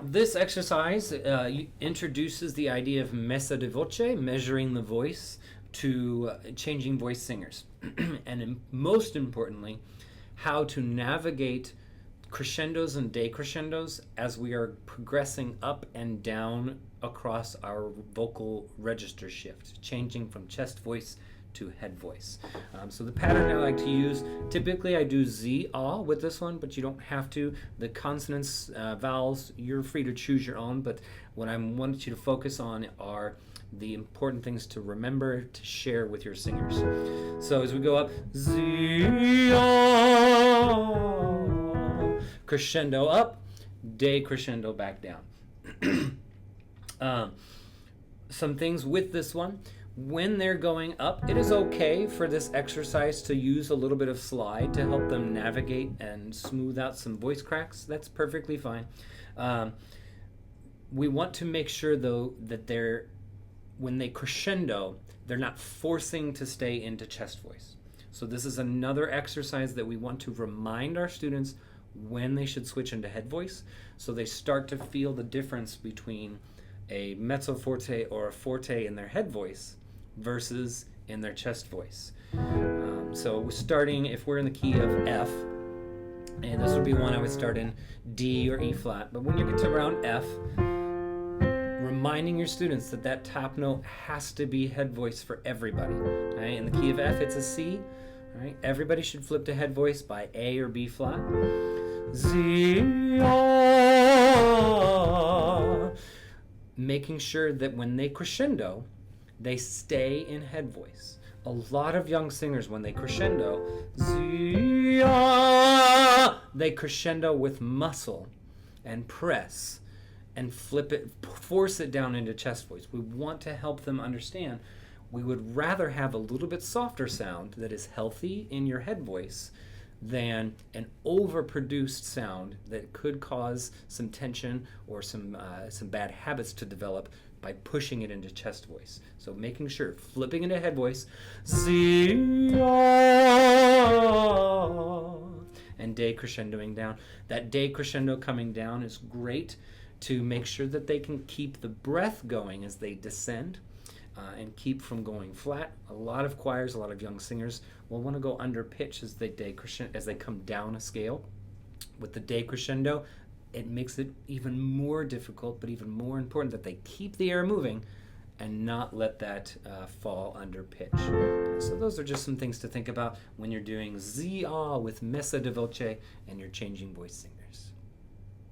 This exercise introduces the idea of Messa di Voce, measuring the voice, to changing voice singers. And most importantly, how to navigate crescendos and decrescendos as we are progressing up and down across our vocal register shift, changing from chest voice to head voice. So the pattern I like to use, typically I do Z, A with this one, but you don't have to. The consonants, vowels, you're free to choose your own, but what I want you to focus on are the important things to remember to share with your singers. So as we go up, Z, A, crescendo up, decrescendo back down. Some things with this one. When they're going up, it is okay for this exercise to use a little bit of slide to help them navigate and smooth out some voice cracks. That's perfectly fine. We want to make sure, though, that when they crescendo, they're not forcing to stay into chest voice. So this is another exercise that we want to remind our students when they should switch into head voice, so they start to feel the difference between a mezzo forte or a forte in their head voice versus in their chest voice. So starting, if we're in the key of F, and this would be one I would start in D or E flat, but when you get to around F, reminding your students that that top note has to be head voice for everybody. Right? In the key of F, it's a C. Right? Everybody should flip to head voice by A or B flat. Z, A. Making sure that when they crescendo, they stay in head voice. A lot of young singers, when they crescendo, they crescendo with muscle and press and flip it, force it down into chest voice. We want to help them understand we would rather have a little bit softer sound that is healthy in your head voice than an overproduced sound that could cause some tension or some bad habits to develop by pushing it into chest voice. So making sure, flipping into head voice, Z, and decrescendoing down. That decrescendo coming down is great to make sure that they can keep the breath going as they descend. And keep from going flat. A lot of choirs, a lot of young singers will want to go under pitch as they come down a scale. With the decrescendo, it makes it even more difficult, but even more important that they keep the air moving and not let that fall under pitch. So those are just some things to think about when you're doing Z-A with Messa di Voce and you're changing voice singers.